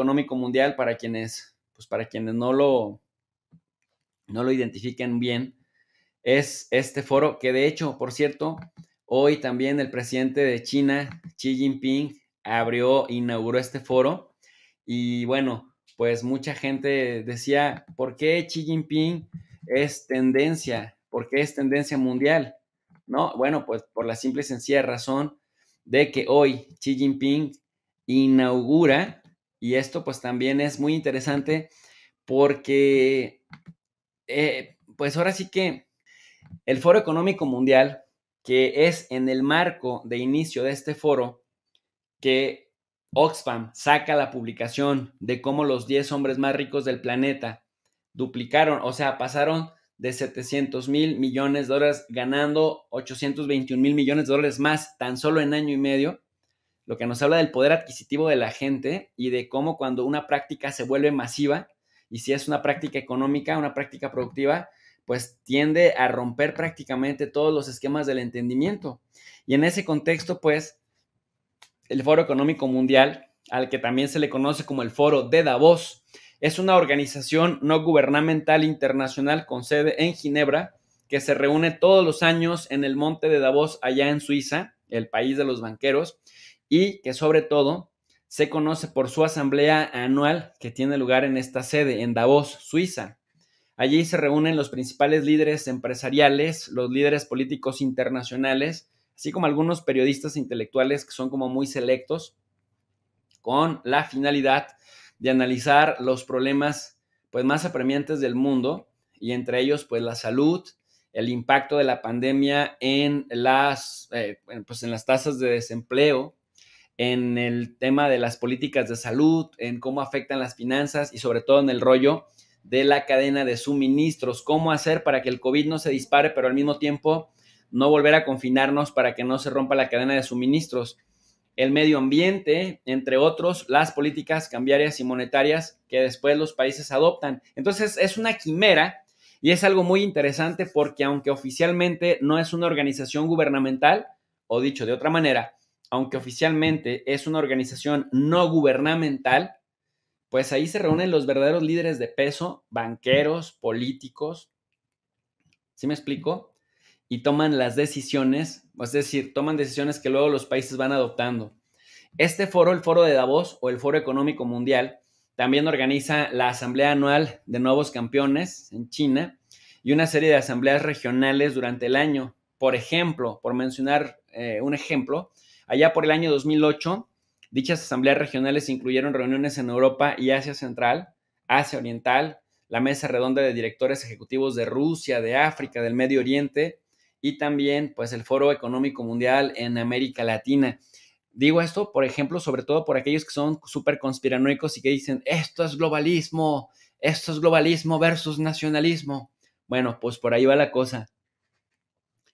Económico Mundial, para quienes no lo identifiquen bien, es este foro que, de hecho, por cierto, hoy también el presidente de China, Xi Jinping, inauguró este foro. Y bueno, pues mucha gente decía, ¿por qué Xi Jinping es tendencia? ¿Por qué es tendencia mundial? ¿No? Bueno, pues por la simple y sencilla razón de que hoy Xi Jinping inaugura, y esto pues también es muy interesante porque, pues ahora sí que el Foro Económico Mundial, que es en el marco de inicio de este foro, que Oxfam saca la publicación de cómo los 10 hombres más ricos del planeta duplicaron, o sea, pasaron de 700,000 millones de dólares ganando 821,000 millones de dólares más tan solo en año y medio, lo que nos habla del poder adquisitivo de la gente y de cómo cuando una práctica se vuelve masiva, y si es una práctica económica, una práctica productiva, pues tiende a romper prácticamente todos los esquemas del entendimiento. Y en ese contexto, pues, el Foro Económico Mundial, al que también se le conoce como el Foro de Davos, es una organización no gubernamental internacional con sede en Ginebra, que se reúne todos los años en el monte de Davos, allá en Suiza, el país de los banqueros, y que sobre todo se conoce por su asamblea anual que tiene lugar en esta sede, en Davos, Suiza. Allí se reúnen los principales líderes empresariales, los líderes políticos internacionales, así como algunos periodistas intelectuales que son como muy selectos, con la finalidad de analizar los problemas pues más apremiantes del mundo, y entre ellos pues la salud, el impacto de la pandemia pues en las tasas de desempleo, en el tema de las políticas de salud, en cómo afectan las finanzas y sobre todo en el rollo de la cadena de suministros, cómo hacer para que el COVID no se dispare, pero al mismo tiempo no volver a confinarnos para que no se rompa la cadena de suministros, el medio ambiente, entre otros, las políticas cambiarias y monetarias que después los países adoptan. Entonces es una quimera y es algo muy interesante porque aunque oficialmente no es una organización gubernamental, o dicho de otra manera, aunque oficialmente es una organización no gubernamental, pues ahí se reúnen los verdaderos líderes de peso, banqueros, políticos, ¿sí me explico? Y toman las decisiones, es decir, toman decisiones que luego los países van adoptando. Este foro, el Foro de Davos o el Foro Económico Mundial, también organiza la Asamblea Anual de Nuevos Campeones en China y una serie de asambleas regionales durante el año. Por ejemplo, por mencionar un ejemplo, allá por el año 2008, dichas asambleas regionales incluyeron reuniones en Europa y Asia Central, Asia Oriental, la mesa redonda de directores ejecutivos de Rusia, de África, del Medio Oriente y también pues el Foro Económico Mundial en América Latina. Digo esto, por ejemplo, sobre todo por aquellos que son súper conspiranoicos y que dicen, esto es globalismo versus nacionalismo. Bueno, pues por ahí va la cosa.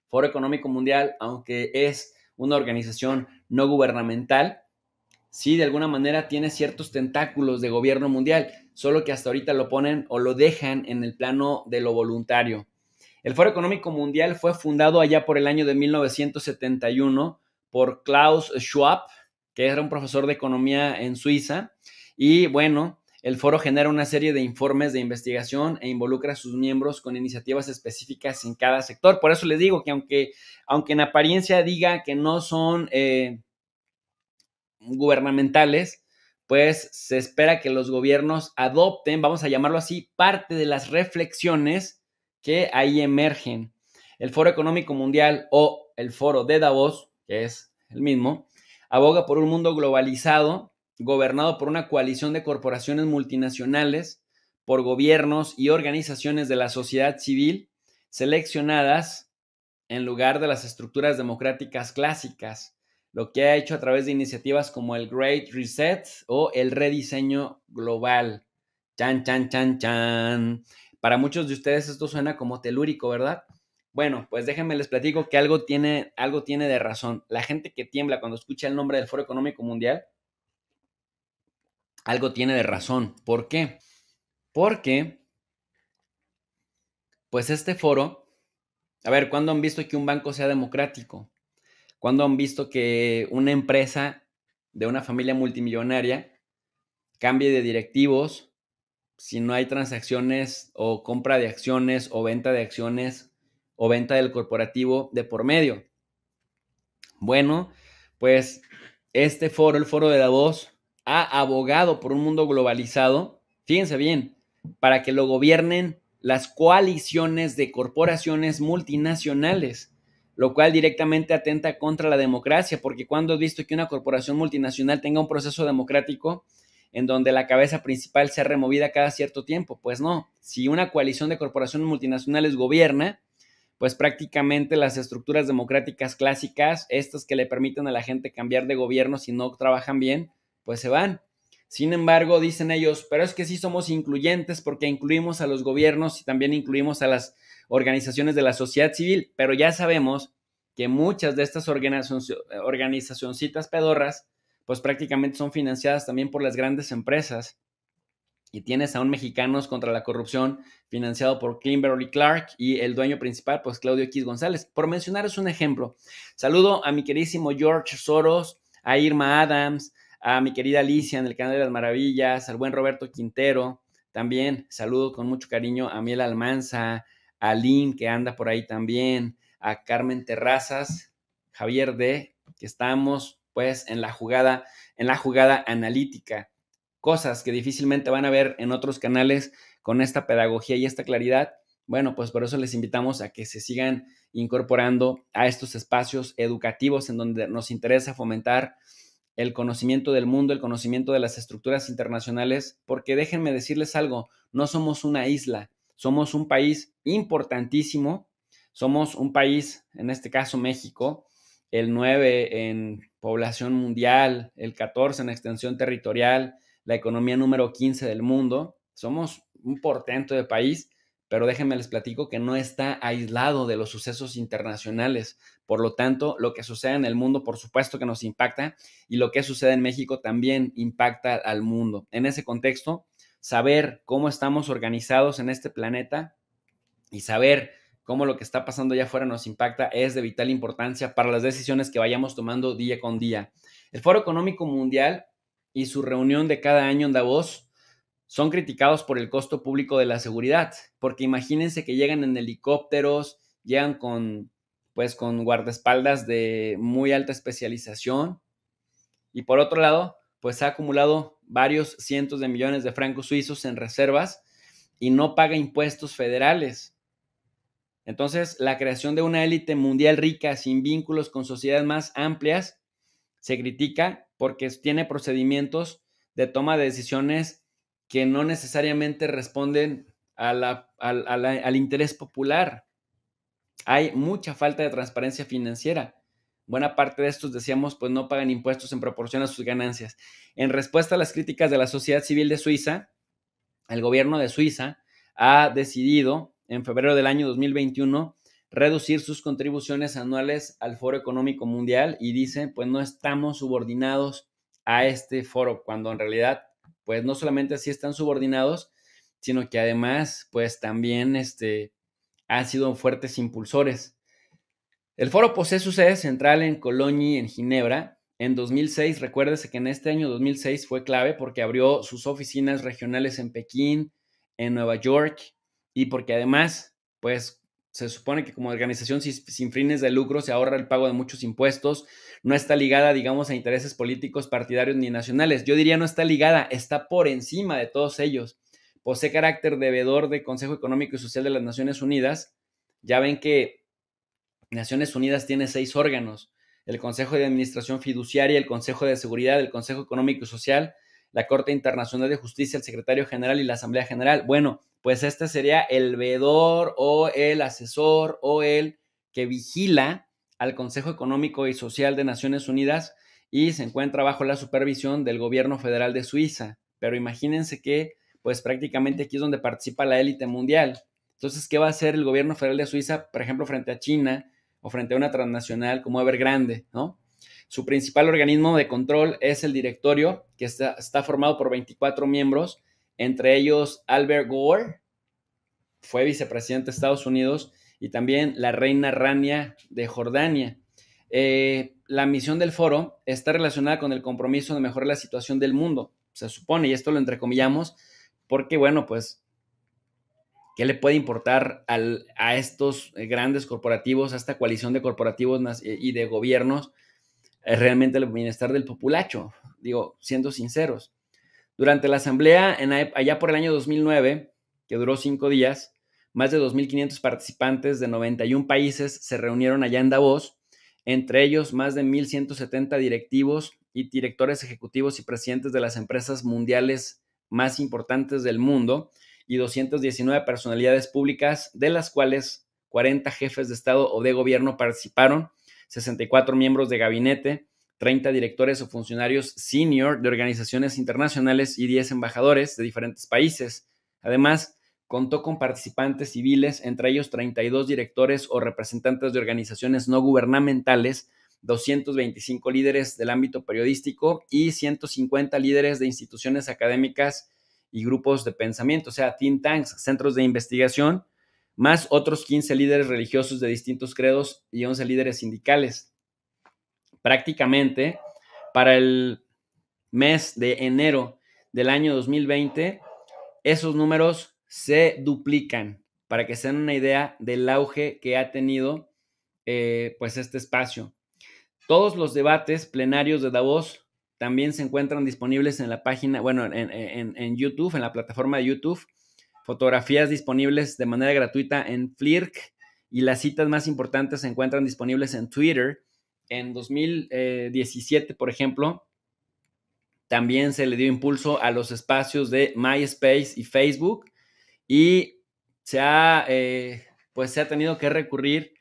Foro Económico Mundial, aunque es una organización no gubernamental, sí de alguna manera tiene ciertos tentáculos de gobierno mundial, solo que hasta ahorita lo ponen o lo dejan en el plano de lo voluntario. El Foro Económico Mundial fue fundado allá por el año de 1971 por Klaus Schwab, que era un profesor de economía en Suiza, y bueno, el foro genera una serie de informes de investigación e involucra a sus miembros con iniciativas específicas en cada sector. Por eso les digo que aunque en apariencia diga que no son gubernamentales, pues se espera que los gobiernos adopten, vamos a llamarlo así, parte de las reflexiones que ahí emergen. El Foro Económico Mundial o el Foro de Davos, que es el mismo, aboga por un mundo globalizado, gobernado por una coalición de corporaciones multinacionales, por gobiernos y organizaciones de la sociedad civil seleccionadas en lugar de las estructuras democráticas clásicas, lo que ha hecho a través de iniciativas como el Great Reset o el rediseño global. Chan, chan, chan, chan. Para muchos de ustedes esto suena como telúrico, ¿verdad? Bueno, pues déjenme les platico que algo tiene de razón. La gente que tiembla cuando escucha el nombre del Foro Económico Mundial, algo tiene de razón. ¿Por qué? Porque, pues este foro, a ver, ¿cuándo han visto que un banco sea democrático? ¿Cuándo han visto que una empresa de una familia multimillonaria cambie de directivos, si no hay transacciones o compra de acciones o venta de acciones o venta del corporativo de por medio. Bueno, pues este foro, el foro de Davos, ha abogado por un mundo globalizado, fíjense bien, para que lo gobiernen las coaliciones de corporaciones multinacionales, lo cual directamente atenta contra la democracia, porque cuando has visto que una corporación multinacional tenga un proceso democrático en donde la cabeza principal sea removida cada cierto tiempo, pues no, si una coalición de corporaciones multinacionales gobierna, pues prácticamente las estructuras democráticas clásicas, estas que le permiten a la gente cambiar de gobierno si no trabajan bien, pues se van. Sin embargo, dicen ellos, pero es que sí somos incluyentes porque incluimos a los gobiernos y también incluimos a las organizaciones de la sociedad civil, pero ya sabemos que muchas de estas organizacioncitas pedorras, pues prácticamente son financiadas también por las grandes empresas y tienes a un Mexicanos contra la Corrupción financiado por Kimberly Clark y el dueño principal, pues Claudio X González. Por mencionaros un ejemplo, saludo a mi queridísimo George Soros, a Irma Adams, a mi querida Alicia en el Canal de las Maravillas, al buen Roberto Quintero, también saludo con mucho cariño a Miel Almanza, a Lynn que anda por ahí también, a Carmen Terrazas, Javier D, que estamos pues en la jugada analítica, cosas que difícilmente van a ver en otros canales con esta pedagogía y esta claridad. Bueno, pues por eso les invitamos a que se sigan incorporando a estos espacios educativos en donde nos interesa fomentar el conocimiento del mundo, el conocimiento de las estructuras internacionales, porque déjenme decirles algo, no somos una isla, somos un país importantísimo, somos un país, en este caso México, el 9 en población mundial, el 14 en extensión territorial, la economía número 15 del mundo. Somos un portento de país, pero déjenme les platico que no está aislado de los sucesos internacionales. Por lo tanto, lo que sucede en el mundo, por supuesto que nos impacta, y lo que sucede en México también impacta al mundo. En ese contexto, saber cómo estamos organizados en este planeta y saber cómo lo que está pasando allá afuera nos impacta es de vital importancia para las decisiones que vayamos tomando día con día. El Foro Económico Mundial y su reunión de cada año en Davos son criticados por el costo público de la seguridad, porque imagínense que llegan en helicópteros, llegan con guardaespaldas de muy alta especialización y por otro lado, pues ha acumulado varios cientos de millones de francos suizos en reservas y no paga impuestos federales. Entonces, la creación de una élite mundial rica sin vínculos con sociedades más amplias se critica porque tiene procedimientos de toma de decisiones que no necesariamente responden al interés popular. Hay mucha falta de transparencia financiera. Buena parte de estos, decíamos, pues no pagan impuestos en proporción a sus ganancias. En respuesta a las críticas de la sociedad civil de Suiza, el gobierno de Suiza ha decidido en febrero del año 2021 reducir sus contribuciones anuales al Foro Económico Mundial y dice, pues no estamos subordinados a este foro, cuando en realidad, pues no solamente así están subordinados, sino que además, pues también han sido fuertes impulsores. El foro posee su sede central en Cologne, en Ginebra. En 2006, recuérdese que en este año 2006 fue clave porque abrió sus oficinas regionales en Pekín, en Nueva York, y porque además, pues se supone que como organización sin fines de lucro se ahorra el pago de muchos impuestos, no está ligada, digamos, a intereses políticos, partidarios ni nacionales. Yo diría no está ligada, está por encima de todos ellos. Posee carácter devedor del Consejo Económico y Social de las Naciones Unidas. Ya ven que Naciones Unidas tiene 6 órganos: el Consejo de Administración Fiduciaria, el Consejo de Seguridad, el Consejo Económico y Social, la Corte Internacional de Justicia, el Secretario General y la Asamblea General. Bueno, pues este sería el veedor o el asesor o el que vigila al Consejo Económico y Social de Naciones Unidas y se encuentra bajo la supervisión del gobierno federal de Suiza. Pero imagínense que pues prácticamente aquí es donde participa la élite mundial. Entonces, ¿qué va a hacer el gobierno federal de Suiza, por ejemplo, frente a China o frente a una transnacional como Evergrande, ¿no? Su principal organismo de control es el directorio, que está formado por 24 miembros, entre ellos Albert Gore, fue vicepresidente de Estados Unidos, y también la reina Rania de Jordania. La misión del foro está relacionada con el compromiso de mejorar la situación del mundo. se supone, y esto lo entrecomillamos, porque bueno, pues, ¿qué le puede importar a estos grandes corporativos, a esta coalición de corporativos y de gobiernos, realmente el bienestar del populacho? Digo, siendo sinceros. Durante la asamblea, allá por el año 2009, que duró 5 días, más de 2.500 participantes de 91 países se reunieron allá en Davos, entre ellos más de 1.170 directivos y directores ejecutivos y presidentes de las empresas mundiales más importantes del mundo y 219 personalidades públicas, de las cuales 40 jefes de Estado o de gobierno participaron, 64 miembros de gabinete, 30 directores o funcionarios senior de organizaciones internacionales y 10 embajadores de diferentes países. Además, contó con participantes civiles, entre ellos 32 directores o representantes de organizaciones no gubernamentales, 225 líderes del ámbito periodístico y 150 líderes de instituciones académicas y grupos de pensamiento, o sea, think tanks, centros de investigación, más otros 15 líderes religiosos de distintos credos y 11 líderes sindicales. Prácticamente, para el mes de enero del año 2020, esos números se duplican, para que se den una idea del auge que ha tenido pues este espacio. Todos los debates plenarios de Davos también se encuentran disponibles en la página, bueno, en YouTube, en la plataforma de YouTube. Fotografías disponibles de manera gratuita en Flirk, y las citas más importantes se encuentran disponibles en Twitter. En 2017, por ejemplo, también se le dio impulso a los espacios de MySpace y Facebook, y pues se ha tenido que recurrir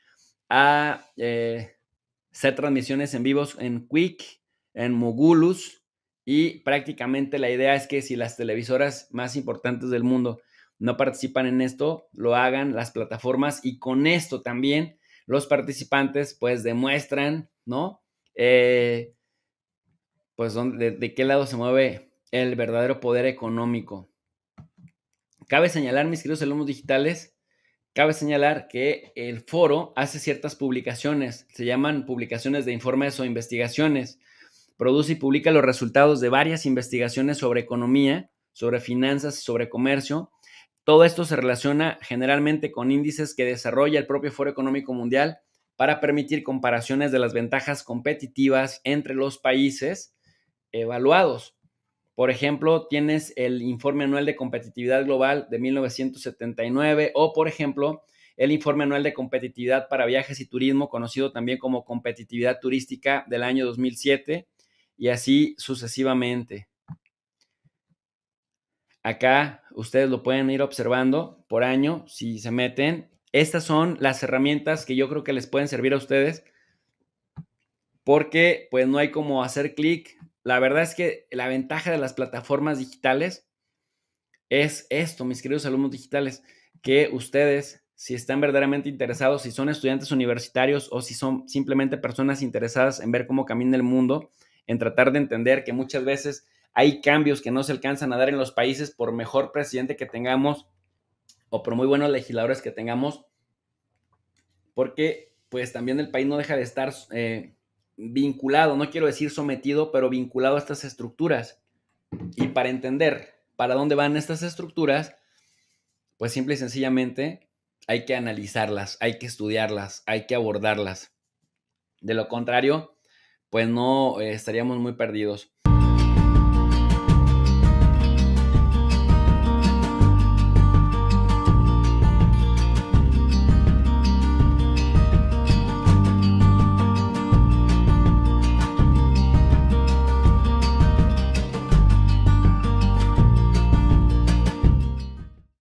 a hacer transmisiones en vivos en Quick, en Mogulus, y prácticamente la idea es que si las televisoras más importantes del mundo no participan en esto, lo hagan las plataformas, y con esto también los participantes pues demuestran, ¿no? Pues de qué lado se mueve el verdadero poder económico. Cabe señalar, mis queridos alumnos digitales, que el foro hace ciertas publicaciones, se llaman publicaciones de informes o investigaciones. Produce y publica los resultados de varias investigaciones sobre economía, sobre finanzas, sobre comercio. Todo esto se relaciona generalmente con índices que desarrolla el propio Foro Económico Mundial para permitir comparaciones de las ventajas competitivas entre los países evaluados. Por ejemplo, tienes el Informe Anual de Competitividad Global de 1979, o, por ejemplo, el Informe Anual de Competitividad para Viajes y Turismo, conocido también como Competitividad Turística, del año 2007, y así sucesivamente. Acá ustedes lo pueden ir observando por año si se meten. Estas son las herramientas que yo creo que les pueden servir a ustedes, porque pues no hay como hacer clic. La verdad es que la ventaja de las plataformas digitales es esto, mis queridos alumnos digitales, que ustedes, si están verdaderamente interesados, si son estudiantes universitarios o si son simplemente personas interesadas en ver cómo camina el mundo, en tratar de entender que muchas veces hay cambios que no se alcanzan a dar en los países por mejor presidente que tengamos o por muy buenos legisladores que tengamos, porque pues también el país no deja de estar vinculado, no quiero decir sometido, pero vinculado a estas estructuras. Y para entender para dónde van estas estructuras, pues simple y sencillamente hay que analizarlas, hay que estudiarlas, hay que abordarlas. De lo contrario, pues no estaríamos muy perdidos.